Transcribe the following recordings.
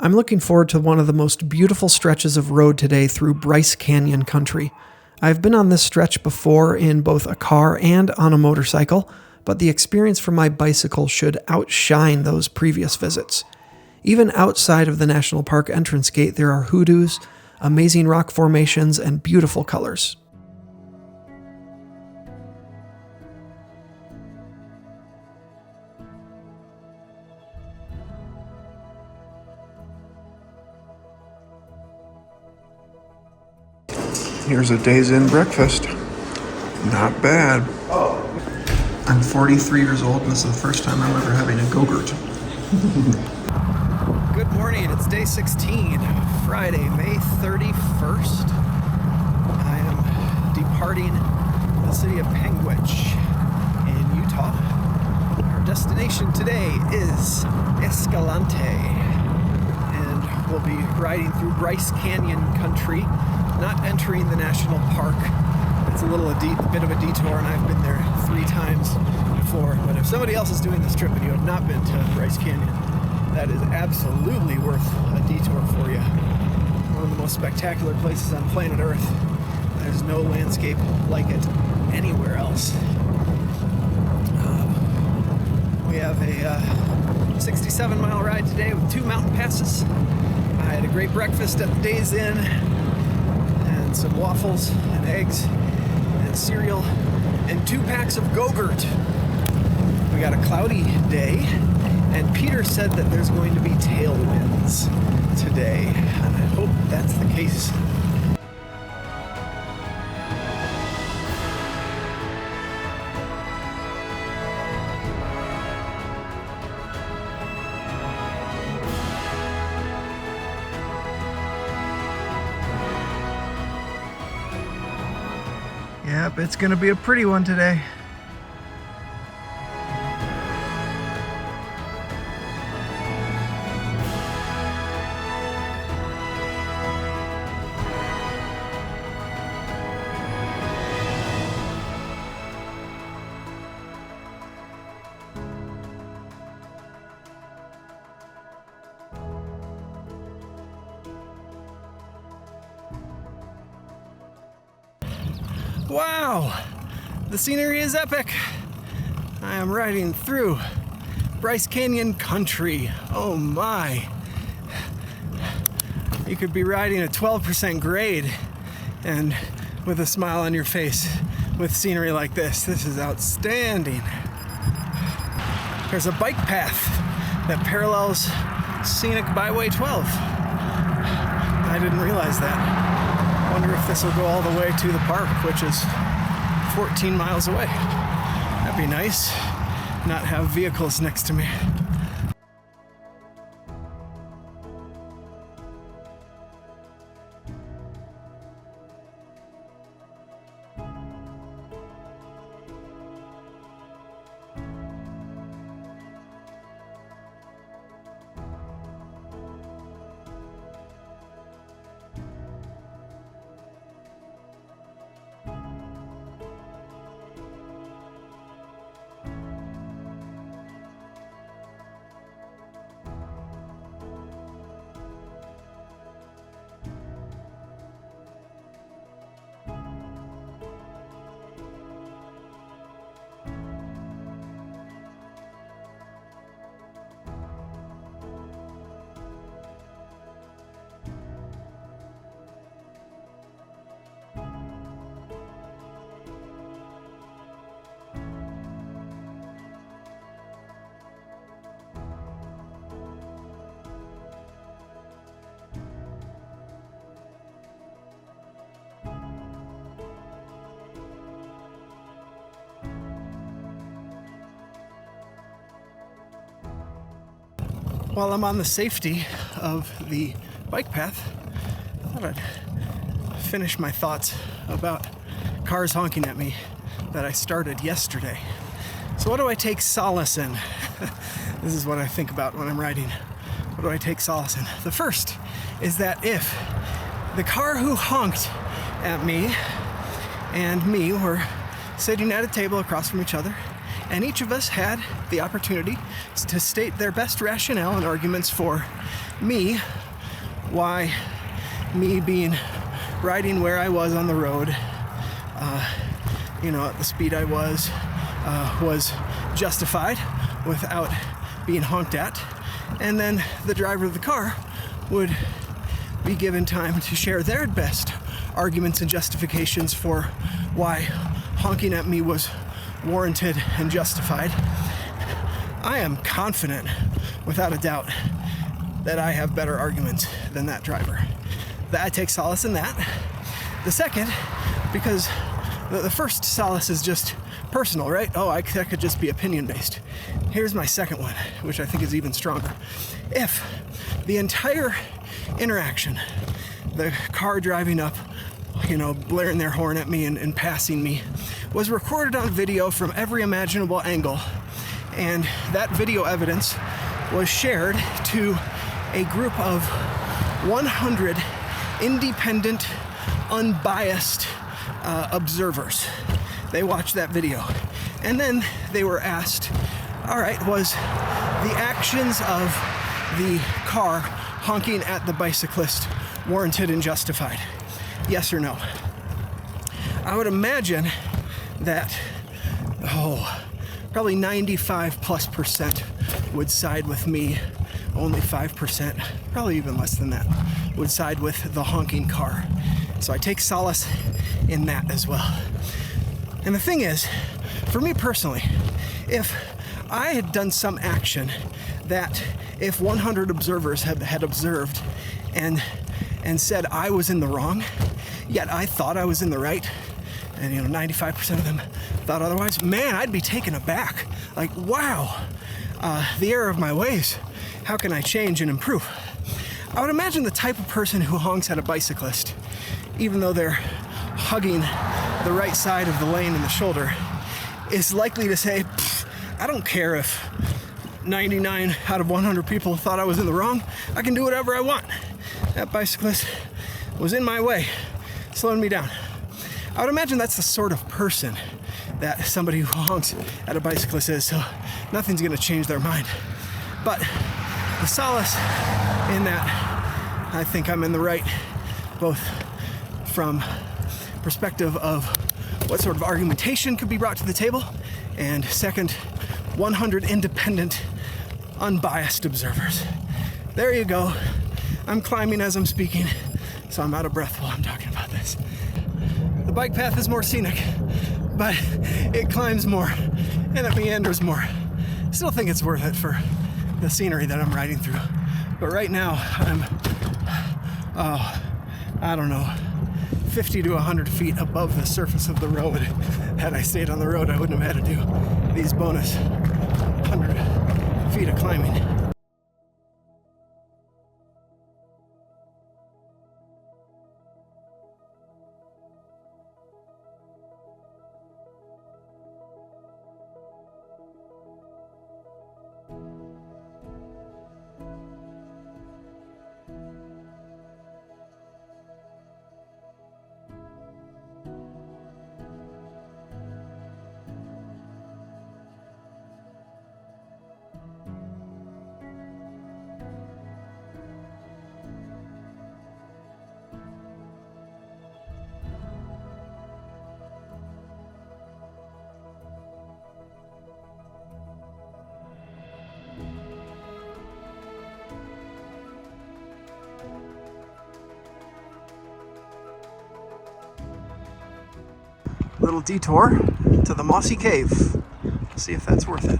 I'm looking forward to one of the most beautiful stretches of road today through Bryce Canyon country. I've been on this stretch before in both a car and on a motorcycle, but the experience for my bicycle should outshine those previous visits. Even outside of the national park entrance gate, there are hoodoos, amazing rock formations, and beautiful colors. Here's a Days Inn breakfast. Not bad. I'm 43 years old, and this is the first time I'm ever having a Go-Gurt. Good morning, it's day 16, Friday, May 31st. I am departing the city of Panguitch in Utah. Our destination today is Escalante, and we'll be riding through Bryce Canyon country, not entering the national park. It's a bit of a detour, and I've been there 3 times before. But if somebody else is doing this trip and you have not been to Bryce Canyon, that is absolutely worth a detour for you. One of the most spectacular places on planet Earth. There's no landscape like it anywhere else. We have a 67-mile ride today with 2 mountain passes. I had a great breakfast at the Days Inn, and some waffles and eggs and cereal and 2 packs of Go-Gurt. We got a cloudy day, and Peter said that there's going to be tailwinds today, and I hope that's the case. Yep, it's gonna be a pretty one today. Wow, the scenery is epic. I am riding through Bryce Canyon country. Oh my. You could be riding a 12% grade and with a smile on your face with scenery like this. This is outstanding. There's a bike path that parallels Scenic Byway 12. I didn't realize that. Wonder if this will go all the way to the park, which is 14 miles away. That'd be nice, not have vehicles next to me. While I'm on the safety of the bike path, I thought I'd finish my thoughts about cars honking at me that I started yesterday. So what do I take solace in? This is what I think about when I'm riding. What do I take solace in? The first is that if the car who honked at me and me were sitting at a table across from each other, And each of us had the opportunity to state their best rationale and arguments for me, why me riding where I was on the road, at the speed I was justified without being honked at. And then the driver of the car would be given time to share their best arguments and justifications for why honking at me was warranted and justified. I am confident, without a doubt, that I have better arguments than that driver. I take solace in that. The second, because the first solace is just personal, right? Oh, that could just be opinion-based. Here's my second one, which I think is even stronger. If the entire interaction, the car driving up, blaring their horn at me and passing me, was recorded on video from every imaginable angle, and that video evidence was shared to a group of 100 independent, unbiased observers. They watched that video, and then they were asked, all right, was the actions of the car honking at the bicyclist warranted and justified? Yes or no? I would imagine that, probably 95+% would side with me. Only 5%, probably even less than that, would side with the honking car. So I take solace in that as well. And the thing is, for me personally, if I had done some action that if 100 observers had observed and said I was in the wrong, yet I thought I was in the right, and 95% of them thought otherwise, man, I'd be taken aback. Like, wow, the error of my ways. How can I change and improve? I would imagine the type of person who honks at a bicyclist, even though they're hugging the right side of the lane in the shoulder, is likely to say, I don't care if 99 out of 100 people thought I was in the wrong. I can do whatever I want. That bicyclist was in my way, slowing me down. I would imagine that's the sort of person that somebody who honks at a bicyclist is, so nothing's gonna change their mind. But the solace in that, I think I'm in the right, both from perspective of what sort of argumentation could be brought to the table, and second, 100 independent, unbiased observers. There you go. I'm climbing as I'm speaking, so I'm out of breath while I'm talking about this. The bike path is more scenic, but it climbs more and it meanders more. Still think it's worth it for the scenery that I'm riding through. But right now, I'm, I don't know, 50 to 100 feet above the surface of the road. Had I stayed on the road, I wouldn't have had to do these bonus 100 feet of climbing. Little detour to the Mossy Cave. See if that's worth it.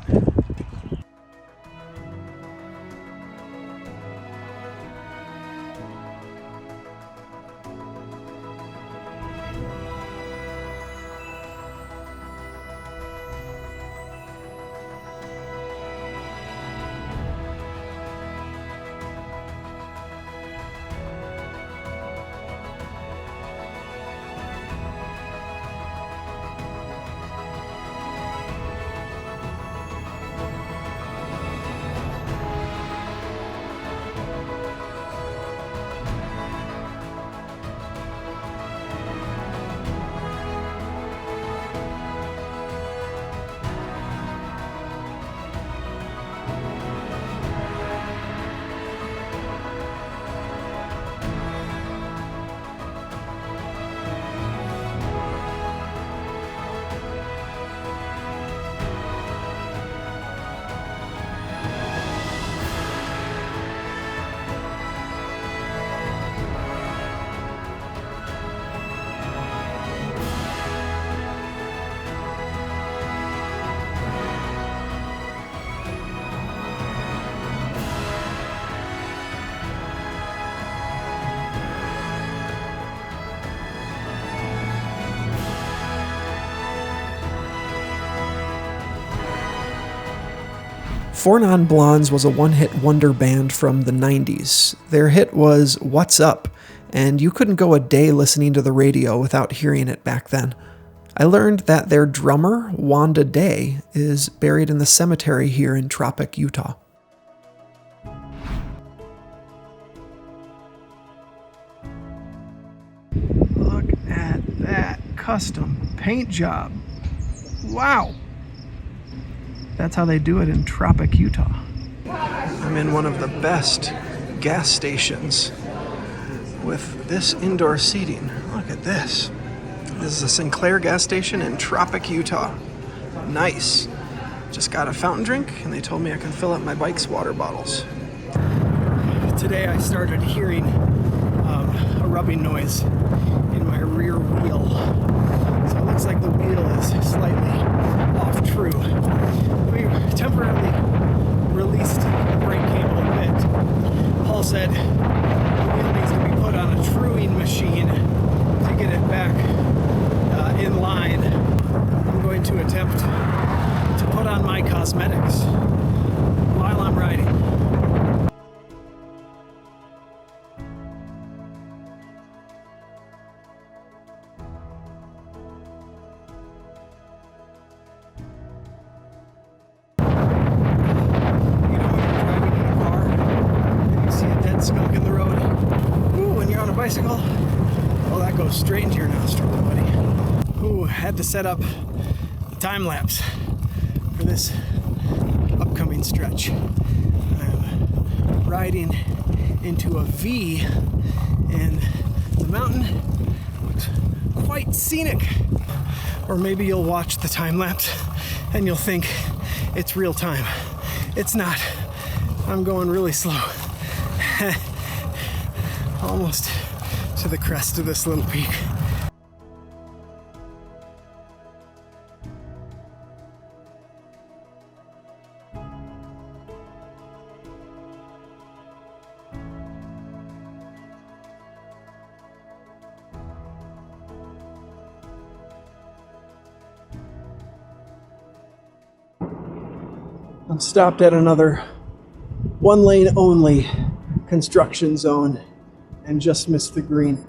Four Non Blondes was a one-hit wonder band from the 90s. Their hit was What's Up, and you couldn't go a day listening to the radio without hearing it back then. I learned that their drummer, Wanda Day, is buried in the cemetery here in Tropic, Utah. Look at that custom paint job. Wow! That's how they do it in Tropic, Utah. I'm in one of the best gas stations with this indoor seating. Look at this. This is a Sinclair gas station in Tropic, Utah. Nice. Just got a fountain drink and they told me I can fill up my bike's water bottles. Today I started hearing a rubbing noise in my rear wheel. So it looks like the wheel is slightly off true. We temporarily released the brake cable a bit. Paul said the wheel needs to be put on a truing machine to get it back in line. I'm going to attempt to put on my cosmetics while I'm riding. Skunk in the road. Ooh, when you're on a bicycle, well, that goes straight into your nostril, buddy. Ooh, had to set up the time lapse for this upcoming stretch. I'm riding into a V, and the mountain looks quite scenic. Or maybe you'll watch the time lapse and you'll think it's real time. It's not. I'm going really slow. Almost to the crest of this little peak. I'm stopped at another one-lane only construction zone and just missed the green.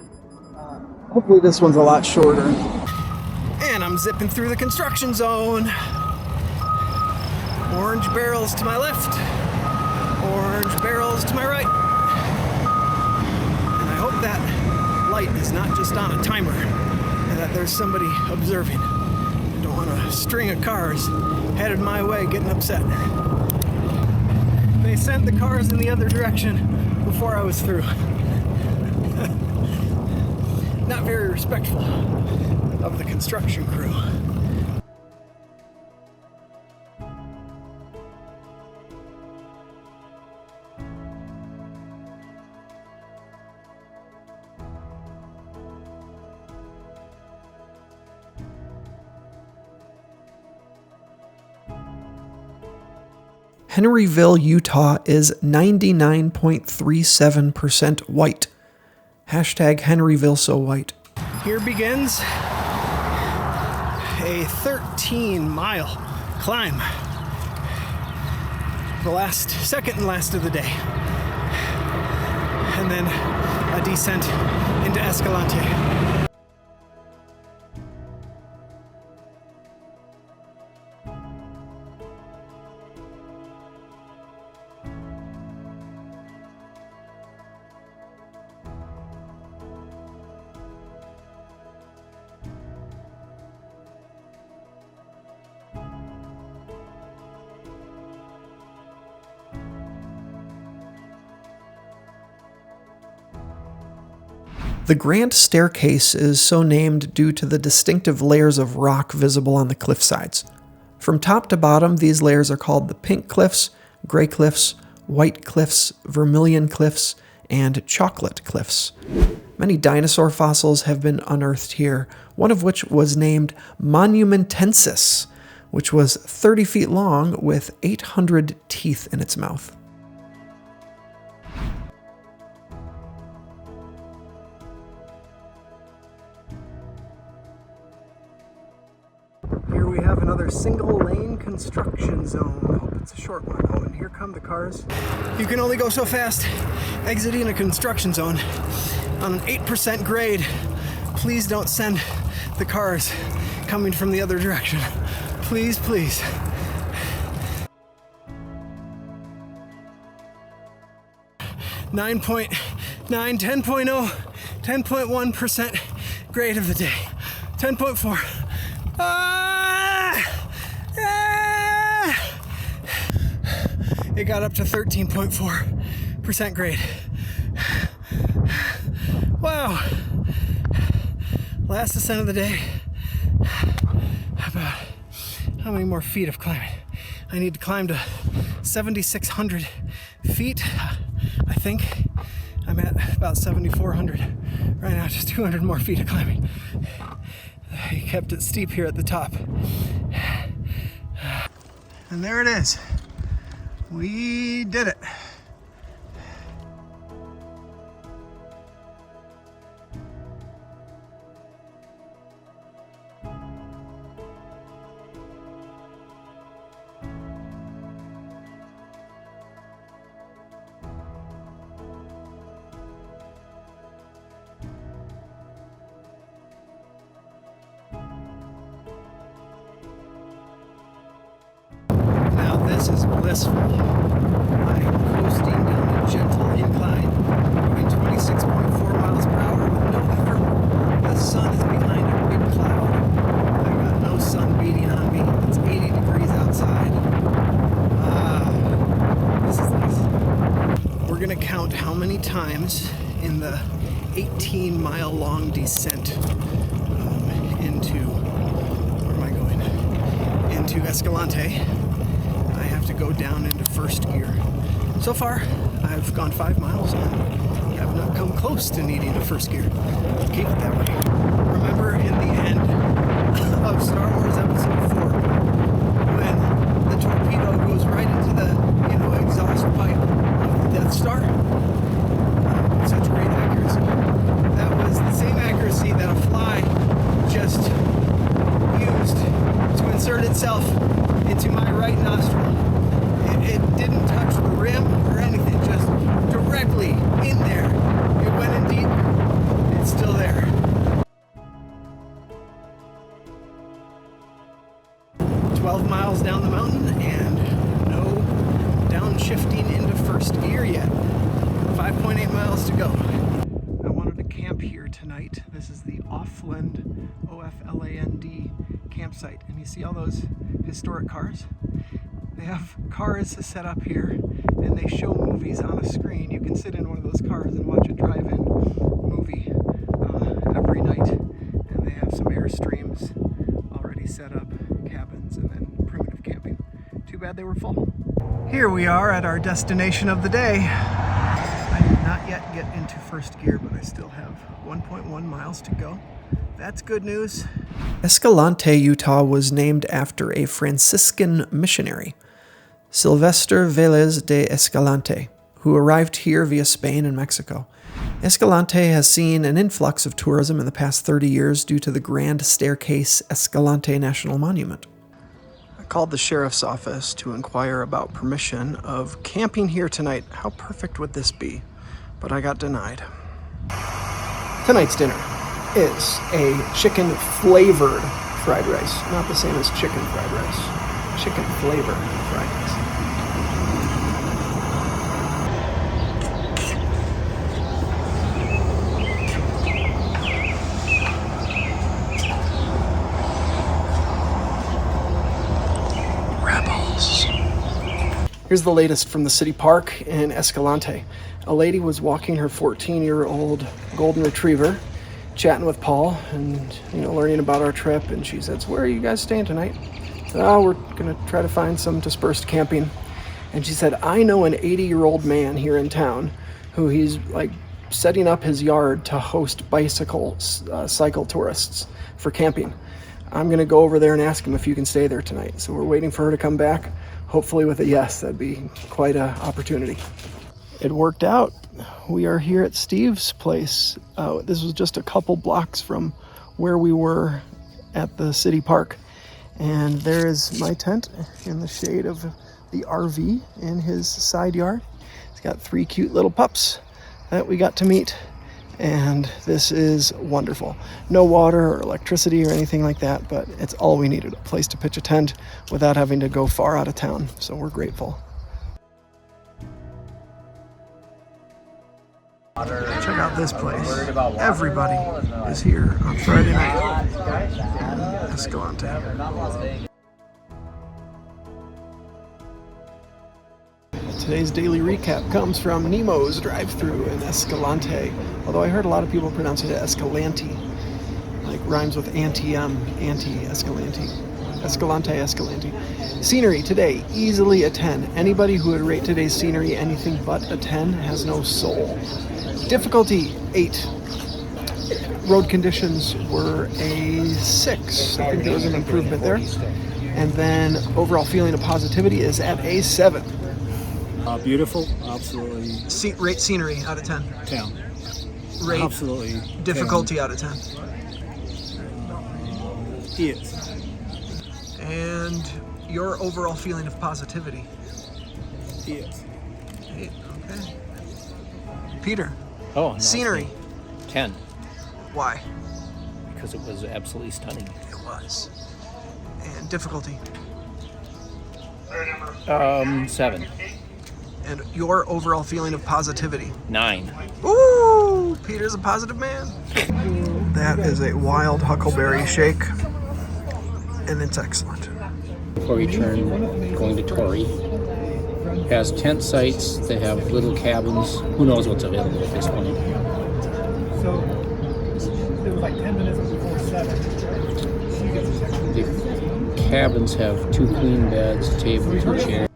Hopefully this one's a lot shorter. And I'm zipping through the construction zone. Orange barrels to my left, orange barrels to my right. And I hope that light is not just on a timer and that there's somebody observing. I don't want a string of cars headed my way getting upset. They sent the cars in the other direction before I was through. Not very respectful of the construction crew. Henryville, Utah is 99.37% white. Hashtag Henryville so white. Here begins a 13-mile climb. The second and last of the day. And then a descent into Escalante. The Grand Staircase is so named due to the distinctive layers of rock visible on the cliff sides. From top to bottom, these layers are called the Pink Cliffs, Gray Cliffs, White Cliffs, Vermilion Cliffs, and Chocolate Cliffs. Many dinosaur fossils have been unearthed here, one of which was named Monumentensis, which was 30 feet long with 800 teeth in its mouth. Here we have another single-lane construction zone. It's a short one. Oh, and here come the cars. You can only go so fast exiting a construction zone on an 8% grade. Please don't send the cars coming from the other direction. Please, please. 9.9, 10.0, 10.1% grade of the day. 10.4. It got up to 13.4% grade. Wow. Last ascent of the day. About how many more feet of climbing? I need to climb to 7,600 feet. I think I'm at about 7,400 right now, just 200 more feet of climbing. He kept it steep here at the top. And there it is. We did it. This is blissful. I am coasting down a gentle incline, going 26.4 miles per hour with no effort. The sun is behind a big cloud. I got no sun beating on me. It's 80 degrees outside. This is nice. We're gonna count how many times in the 18-mile long descent into, where am I going? Into Escalante. To go down into first gear. So far, I've gone 5 miles and have not come close to needing a first gear. Keep it that way. Remember in the end of Star Wars Episode 4, when the torpedo goes right into the, exhaust pipe of the Death Star? Such great accuracy. That was the same accuracy that a fly just used to insert itself into my right nostril. It didn't touch the rim or anything, just directly in there. It went in deep. It's still there. 12 miles down the mountain and no downshifting into first gear yet. 5.8 miles to go. I wanted to camp here tonight. This is the Offland, O-F-L-A-N-D campsite. And you see all those historic cars? They have cars set up here and they show movies on a screen. You can sit in one of those cars and watch a drive-in movie every night. And they have some Airstreams already set up, cabins, and then primitive camping. Too bad they were full. Here we are at our destination of the day. I did not yet get into first gear, but I still have 1.1 miles to go. That's good news. Escalante, Utah was named after a Franciscan missionary, Silvestre Vélez de Escalante, who arrived here via Spain and Mexico. Escalante has seen an influx of tourism in the past 30 years due to the Grand Staircase Escalante National Monument. I called the sheriff's office to inquire about permission of camping here tonight. How perfect would this be? But I got denied. Tonight's dinner is a chicken flavored fried rice. Not the same as chicken fried rice. Chicken flavored fried rice. Rebels. Here's the latest from the city park in Escalante. A lady was walking her 14-year-old golden retriever, chatting with Paul and learning about our trip, and she said, "So where are you guys staying tonight?" I said, "Oh, we're gonna try to find some dispersed camping." And she said, "I know an 80-year-old man here in town who he's setting up his yard to host cycle tourists for camping. I'm gonna go over there and ask him if you can stay there tonight." So we're waiting for her to come back, hopefully with a yes. That'd be quite an opportunity. It worked out. We are here at Steve's place. This was just a couple blocks from where we were at the city park. And there is my tent in the shade of the RV in his side yard. He's got 3 cute little pups that we got to meet, and this is wonderful. No water or electricity or anything like that, but it's all we needed, a place to pitch a tent without having to go far out of town, so we're grateful. Check out this place. Everybody is here on Friday night. Escalante. Today's daily recap comes from Nemo's drive-thru in Escalante, although I heard a lot of people pronounce it Escalante, like rhymes with anti-Escalante. Escalante. Scenery today, easily a 10. Anybody who would rate today's scenery anything but a 10 has no soul. Difficulty, 8. Road conditions were a 6. I think there was an improvement there. And then overall feeling of positivity is at a 7. Beautiful, absolutely. Rate scenery out of 10. 10. Rate Absolutely. difficulty 10. Out of 10. 8. And your overall feeling of positivity? 8. 8, okay. Peter? Oh, no, Scenery? 10, Why? because it was absolutely stunning. It was. And difficulty? 7, And your overall feeling of positivity? 9. Ooh, Peter's a positive man. That is a wild huckleberry shake, and it's excellent. Before you turn going to Torrey, has tent sites. They have little cabins. Who knows what's available at this point? So it was like 10 minutes before 7. The cabins have 2 queen beds, a table, 2 chairs.